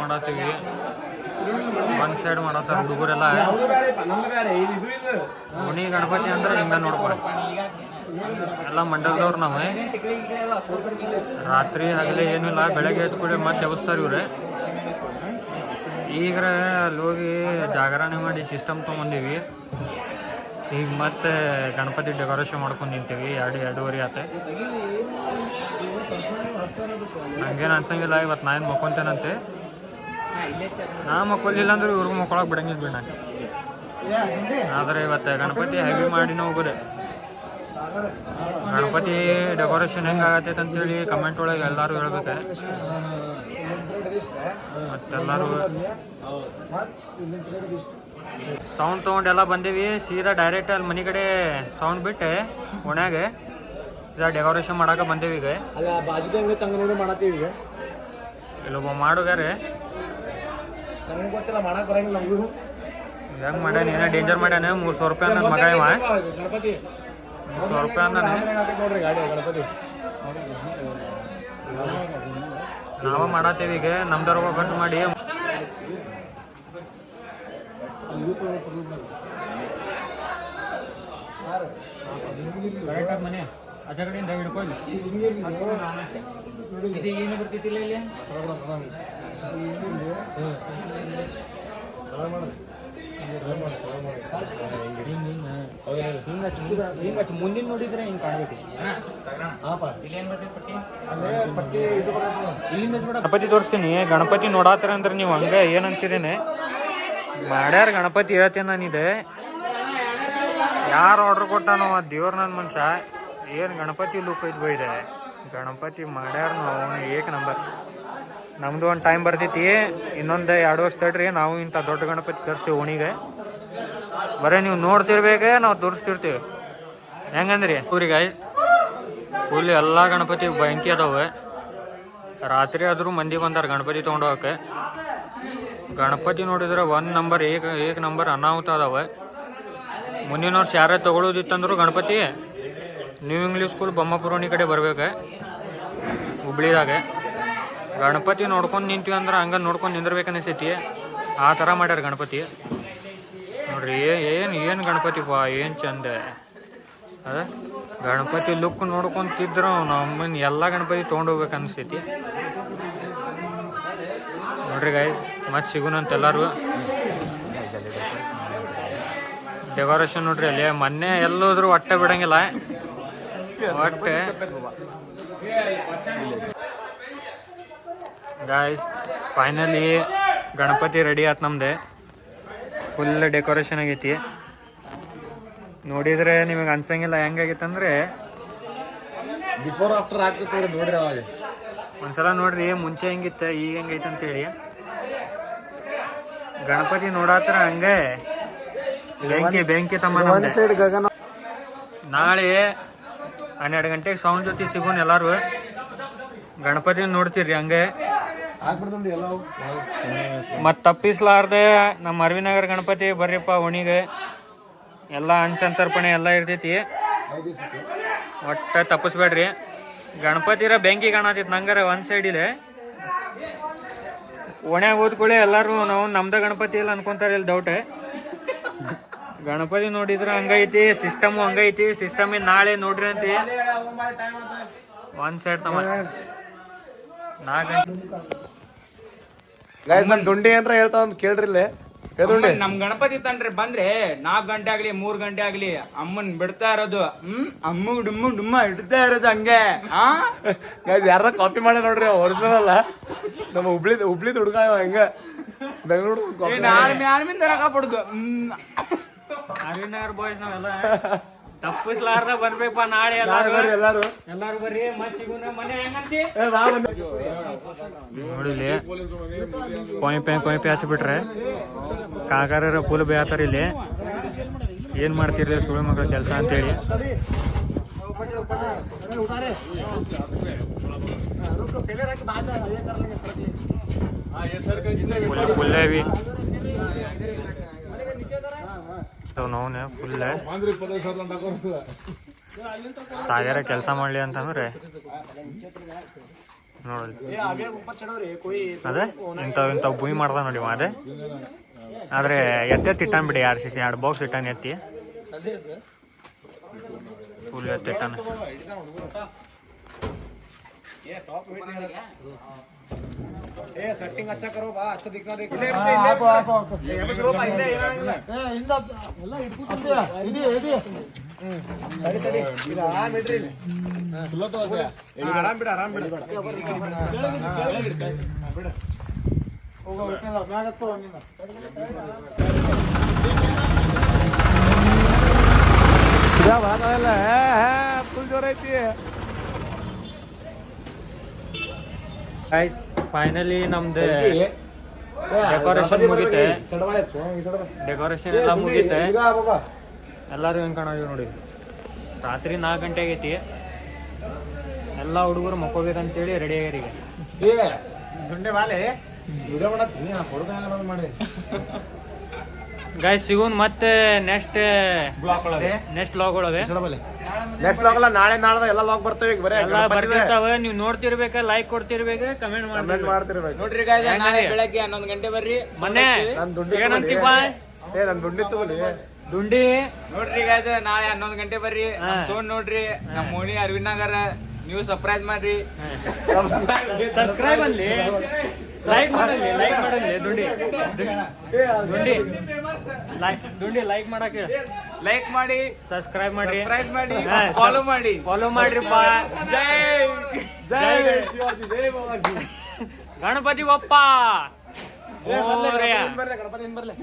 ಮಾಡತ್ತೀವಿ. ಒಂದ್ ಸೈಡ್ ಮಾಡತ್ತಾರ ಹುಡುಗರೆಲ್ಲ. ಓಣಿ ಗಣಪತಿ ಅಂದ್ರೆ ಹಿಂಗ ನೋಡ್ಕೊಳ ಎಲ್ಲ ಮಂಡಲದವ್ರು ನಾವೇ. ರಾತ್ರಿ ಹಗಲೇ ಏನಿಲ್ಲ, ಬೆಳಗ್ಗೆ ಎದ್ದು ಕೂಡ ಮತ್ತೆ ಎಬ್ಸ್ತಾರ ಇವ್ರೆ. ಈಗ ಅಲ್ಲಿ ಹೋಗಿ ಜಾಗರಣೆ ಮಾಡಿ ಸಿಸ್ಟಮ್ ತೊಗೊಂಡೀವಿ. ಈಗ ಮತ್ತೆ ಗಣಪತಿ ಡೆಕೋರೇಷನ್ ಮಾಡ್ಕೊಂಡು ನಿಂತೀವಿ. 2-2:30 ಆತ. ಹಂಗೇನು ಅನ್ಸಂಗಿಲ್ಲ. ಇವತ್ತು ನಾನು ಮಕ್ಕೊಂತೇನಂತೆ. ನಾ ಮಕ್ಕೊಲಿಲ್ಲ ಅಂದ್ರೆ ಇವ್ರಿಗೂ ಮಕ್ಕೊಳಕ್ಕೆ ಬಿಡಂಗಿಲ್ಲ ಬಿಡ ನಾನು. ಆದರೆ ಇವತ್ತು ಗಣಪತಿ ಹೆವಿ ಮಾಡಿನ ಹೋಗೋದೆ. ಗಣಪತಿ ಡೆಕೋರೇಷನ್ ಹೆಂಗಾಗತ್ತೈತೆ ಅಂತೇಳಿ ಕಮೆಂಟ್ ಒಳಗೆ ಎಲ್ಲರೂ ಹೇಳ್ಬೇಕು. ಮತ್ತೆಲ್ಲರೂ ಸೌಂಡ್ ತೊಗೊಂಡೆಲ್ಲ ಬಂದೀವಿ. ಸೀದಾ ಡೈರೆಕ್ಟ್ ಅಲ್ಲಿ ಮನೆ ಕಡೆ ಸೌಂಡ್ ಬಿಟ್ಟು ಓಣ್ಯಾಗ ಡೆಕೋರೇಷನ್ ಮಾಡಕ್ಕೆ ಬಂದೇವಿ. ಈಗ ಇಲ್ಲೊಬ್ಬ ಮಾಡುಗಾರೆ ಹೆಂಗ್ ಮಾಡ್ಯಾನ, ಏನೋ ಡೇಂಜರ್ ಮಾಡ್ಯಾನ. 300 ರೂಪಾಯಿ ನನ್ನ ಮಗ ಇವ. 300 ರೂಪಾಯಿ ಅಂದಾನೆ. ನಾವು ಮಾಡತ್ತೀವಿ ಈಗ. ನಮ್ದವ್ರ ಕಟ್ ಮಾಡಿ ಮನೆ ಅದ ಕಡೆಯಿಂದ ಹಿಡ್ಕೊಳ್ಳಿ. ಇದು ಏನು ಬರ್ತಿತ್ತಿಲ್ಲ ಇಲ್ಲಿ. ಮುಂದಿನ ನೋಡಿದ್ರೆ ಹಿಂಗೆ ಕಾಣ್ಬೇಕು. ಗಣಪತಿ ತೋರಿಸ್ತೀನಿ. ಗಣಪತಿ ನೋಡಾತರ ಅಂದ್ರೆ ನೀವು ಹಂಗ ಏನಂತೀರೇನೆ ಮಾಡ್ಯಾರ. ಗಣಪತಿ ಹೇಳ್ತೇನೆ ನಾನಿದೆ. ಯಾರು ಆರ್ಡ್ರ್ ಕೊಟ್ಟಾನೋ ಆ ದೇವ್ರ ನನ್ನ ಮನುಷ್ಯ. ಏನು ಗಣಪತಿ ಲುಕ್ ಐತ್ ಬೈದೆ. ಗಣಪತಿ ಮಾಡ್ಯಾರ ನಾವು ಏಕ ನಂಬರ್. ನಮ್ದು ಒಂದು ಟೈಮ್ ಬರ್ತೈತಿ, ಇನ್ನೊಂದು 2 ವರ್ಷ ತಡ್ರಿ ನಾವು ಇಂಥ ದೊಡ್ಡ ಗಣಪತಿ ತರಿಸ್ತೀವಿ ಓಣಿಗೆ. ಬರೀ ನೀವು ನೋಡ್ತಿರ್ಬೇಕೆ, ನಾವು ತೋರಿಸ್ತಿರ್ತೀವಿ. ಹೆಂಗಂದ್ರಿ ಊರಿಗೆ ಫುಲ್ ಎಲ್ಲ ಗಣಪತಿ ಬೆಂಕಿ ಅದಾವೆ. ರಾತ್ರಿ ಆದರೂ ಮಂದಿ ಬಂದಾರ ಗಣಪತಿ ತೊಗೊಂಡು ಹೋಗಕ್ಕೆ. ಗಣಪತಿ ನೋಡಿದ್ರೆ 1 ನಂಬರ್ ಏಕ ನಂಬರ್ ಅನಾಹುತ ಅದಾವೆ. ಮುಂದಿನ ವರ್ಷ ಯಾರೇ ತೊಗೊಳೋದಿತ್ತಂದ್ರು ಗಣಪತಿ ನ್ಯೂ ಇಂಗ್ಲೀಷ್ ಸ್ಕೂಲ್ ಬೊಮ್ಮಪುರೋಣಿ ಕಡೆ ಬರ್ಬೇಕು, ಹುಬ್ಳಿದಾಗ. ಗಣಪತಿ ನೋಡ್ಕೊಂಡು ನಿಂತೀವಿ ಅಂದ್ರೆ ಹಂಗೆ ನೋಡ್ಕೊಂಡು ನಿಂದಿರ್ಬೇಕನ್ನಿಸ್ತೈತಿ. ಆ ಥರ ಮಾಡ್ಯಾರ ಗಣಪತಿ ನೋಡ್ರಿ. ಏನು ಗಣಪತಿ ಪಾ, ಏನು ಚಂದ ಅದ. ಗಣಪತಿ ಲುಕ್ ನೋಡ್ಕೊಂತಿದ್ರು ನಮ್ಮನ್ನ ಎಲ್ಲ ಗಣಪತಿ ತೊಗೊಂಡೋಗ್ಬೇಕು ಅನಿಸ್ತೈತಿ ನೋಡ್ರಿ ಗೈಸ್. ಮತ್ತೆ ಸಿಗುನಂತ ಎಲ್ಲರೂ. ಡೆಕೋರೇಷನ್ ನೋಡ್ರಿ ಅಲ್ಲಿ ಮೊನ್ನೆ ಎಲ್ಲೋದ್ರು ಹೊಟ್ಟೆ ಬಿಡಂಗಿಲ್ಲ. ಹೊಟ್ಟೆ ಗಾಯ್ಸ್ ಫೈನಲಿ ಗಣಪತಿ ರೆಡಿ ಆಯ್ತು ನಮ್ದೆ. ಫುಲ್ ಡೆಕೋರೇಷನ್ ಆಗೈತಿ. ನೋಡಿದ್ರೆ ನಿಮಗೆ ಅನ್ಸಂಗಿಲ್ಲ ಹೆಂಗಾಗೈತಂದ್ರೆ ಬಿಫೋರ್ ಆಫ್ಟರ್ ಆಗ್ತೈತೆ ನೋಡ್ರಿ. ಅವಾಗ ಒಂದ್ಸಲ ನೋಡ್ರಿ ಮುಂಚೆ ಹೆಂಗಿತ್ತ ಈಗ ಹೆಂಗೈತೆ ಅಂತೇಳಿ. ಗಣಪತಿ ನೋಡಾತ್ರ ಹಂಗೆ ಬೆಂಕಿ ತಮ್ಮ. ನಾಳೆ 12 ಗಂಟೆಗೆ ಸೌಂಡ್ ಜೊತೆ ಸಿಗೋನ್ ಎಲ್ಲಾರು. ಗಣಪತಿ ನೋಡ್ತೀರಿ ಹಂಗೆ. ಮತ್ ತಪ್ಪಿಸ್ಲಾರ್ದೆ ನಮ್ಮ ಅರವಿನಗರ ಗಣಪತಿ ಬರ್ರಿಪ್ಪ ಓಣಿಗೆ. ಎಲ್ಲ ಅಂಚಂತರ್ಪಣೆ ಎಲ್ಲ ಇರ್ತೈತಿ, ಒಟ್ಟ ತಪ್ಪಿಸ್ಬೇಡ್ರಿ. ಗಣಪತಿರ ಬೆಂಕಿ ಕಾಣತಿತ್ತು ನಂಗಾರ ಒಂದ್ ಸೈಡ್ ಇದೆ. ಓಣ್ಯಾಗ ಓದ್ಕೊಳ್ಳಿ ಎಲ್ಲಾರು ನಾವು ನಮ್ದ ಗಣಪತಿ ಇಲ್ಲ ಅನ್ಕೊಂತಾರ. ಇಲ್ಲಿ ಡೌಟ್. ಗಣಪತಿ ನೋಡಿದ್ರೆ ಹಂಗೈತಿ, ಸಿಸ್ಟಮ್ ಹಂಗೈತಿ. ಸಿಸ್ಟಮ್ ನಾಳೆ ನೋಡ್ರಿ ಅಂತ ಒಂದ್ ಸೈಡ್ ತಮ್ಮ 4 ಗಂಟೆ ದುಂಡಿ ಅಂತ ಹೇಳ್ತಾವ ಕೇಳ್ರಿ. ನಮ್ ಗಣಪತಿ ತಂಡ್ರಿ ಬಂದ್ರೆ 4 ಗಂಟೆ ಆಗ್ಲಿ 3 ಗಂಟೆ ಆಗ್ಲಿ ಅಮ್ಮನ್ ಬಿಡ್ತಾ ಇರೋದು. ಅಮ್ಮ ಡುಮ್ಮ ಇಡ್ತಾ ಇರೋದು ಹಂಗೆ. ಯಾರ ಕಾಪಿ ಮಾಡಿ ನೋಡ್ರಿ, ಒರಿಜಿನಲ್ ಅಲ್ಲ. ನಮ್ಮ ಹುಬ್ಳಿ ಹುಡುಗ ಹಂಗ ಬೆಂಗಳೂರು ರೊಕ್ಕ ಪಡುದು. ಅರವಿನಗರ್ ಬಾಯ್ಸ್ ನಾವೆಲ್ಲ ತಪ್ಪಿಸ್ಲಾರ್ದ ಬರ್ಬೇಕಪ್ಪ ನಾಳೆ ಎಲ್ಲಾರು ಬರ್ರಿ. ಮತ್ ಸಿಗೋಣ ಮನೆ ಹೆಂಗಂತಿ ನೋಡಿಲಿ. ಕೊಯ್ಪೆ ಹಚ್ಬಿಟ್ರೆ ಕಾಕಾರ ಫುಲ್ ಬೇಯತ್ತಾರ ಇಲ್ಲಿ. ಏನ್ ಮಾಡ್ತಿರ್ಲಿ ಸುಳ್ಳು ಮಕ್ಕಳ ಕೆಲಸ ಅಂತೇಳಿ. ಫುಲ್ಲೇವಿ ನೋವು ಫುಲ್ ಸಾಗರ ಕೆಲಸ ಮಾಡ್ಲಿ ಅಂತಂದ್ರೆ ನೋಡಲಿ ಏ ಅವೇ ऊपर ಚಡೋರಿ कोई ಅದೇ ಇಂಥವು ಬುಯ್ ಮಾಡ್ದ ನೋಡಿ ಅದೇ ಆದ್ರೆ ಎತ್ತೆತ್ತಿ ಇಟ್ಟಾನ ಬಿಡಿ 2 ಬಾಕ್ಸ್ ಇಟ್ಟಾನ ಎತ್ತಿ ಫುಲ್ ಎತ್ತಿ ಇಟ್ಟಾನ ये टॉप वेट नहीं रहा ए सेटिंग अच्छा करो बा अच्छा दिखना देख ले आपो ये बस रो पाइंदे ಏನಾಗಿಲ್ಲ ಏ ಇಂದ ಎಲ್ಲ ಇಟ್ಕೊತಿದ್ಯಾ ಇದೆ ತಡಿ ಇದು ಆ ಮಿಡ್ರಿ ಸುಲೋ ತೋಸೆ ಆರಾಮ್ ಬಿಡ ಬಿಡ ಹೋಗೋ ಬಿಟ್ಟಲ್ಲ ಮ್ಯಾಗತ್ತೋ ನಿನ್ನ ಇದ ಬಾದಲ್ಲ ಫುಲ್ ಜೋರ ಐತಿ ಗೈಸ್ ಫೈನಲಿ ನಮ್ದು ಡೆಕೋರೇಷನ್ ಮುಗೀತೆ ಡೆಕೋರೇಷನ್ ಎಲ್ಲ ಮುಗೀತೆ ಎಲ್ಲರೂ ಹೆಂಗೆ ಕಾಣೋದು ನೋಡಿ ರಾತ್ರಿ 4 ಗಂಟೆ ಆಗೈತಿ ಎಲ್ಲ ಹುಡುಗರು ಮಕ್ಕೋಬೇಕಂತೇಳಿ ರೆಡಿ ಆಗ್ಯಾರ ಈಗ ಏ ದುಂಡೆ ಬಾಲೆ ವಿಡಿಯೋ ಮಾಡತ್ತೀನಿ ನಾ ಫೋಟೋ ಮಾಡಿ ಗೈಸ್ ಸಿಗೋನ್ ಮತ್ತೆ ನೆಕ್ಸ್ಟ್ ಬ್ಲಾಗ್ ಒಳಗೆ ನೆಕ್ಸ್ಟ್ ನಾಳೆ ನಾಳ್ದ ಎಲ್ಲ ಲಾಗ್ ಬರ್ತವೆ ಈಗ ಬರೇ ಎಲ್ಲ ಬರ್ತಿರ್ತಾವ ನೀವು ನೋಡ್ತಿರ್ಬೇಕ ಲೈಕ್ ಕೊಡ್ತಿರ್ಬೇಕ ಕಮೆಂಟ್ ಮಾಡ್ತಿರ್ಬೇಕು ನೋಡ್ರಿ guys, ನಾಳೆ ಬೆಳಗ್ಗೆ 11 ಗಂಟೆ ಬರ್ರಿ. ಮೊನ್ನೆ ನನ್ ದುಡ್ಡು ಏನಂತೀವ ಏ ನನ್ ದುಡ್ಡಿತ್ತು ಬಲಿ ದುಂಡಿ ನೋಡ್ರಿ guys, ನಾಳೆ 11 ಗಂಟೆ ಬರ್ರಿ. ಸೋನ್ ನೋಡ್ರಿ ನಮ್ಮ ಮೋನಿ ಅರವಿಂದ್ ನಗರ ನೀವು ಸರ್ಪ್ರೈಸ್ ಮಾಡ್ರಿ. ಸಬ್ಸ್ಕ್ರೈಬ್ ಅಲ್ಲಿ ಲೈಕ್ ಮಾಡಲಿ ದುಂಡಿ ಲೈಕ್ ಮಾಡಕ್ಕೆ ಲೈಕ್ ಮಾಡಿ, ಸಬ್ಸ್ಕ್ರೈಬ್ ಮಾಡ್ರಿ ಸರ್ಪ್ರೈಸ್ ಮಾಡಿ, ಫಾಲೋ ಮಾಡಿ. ಮಾಡ್ರಿಪ್ಪ. ಜೈ ಶಿವಾಜಿ ಜೈ ಬಾಬಾಜಿ ಗಣಪತಿ ಬಪ್ಪ ಗಣಪತಿ ಬರ್ಲೆ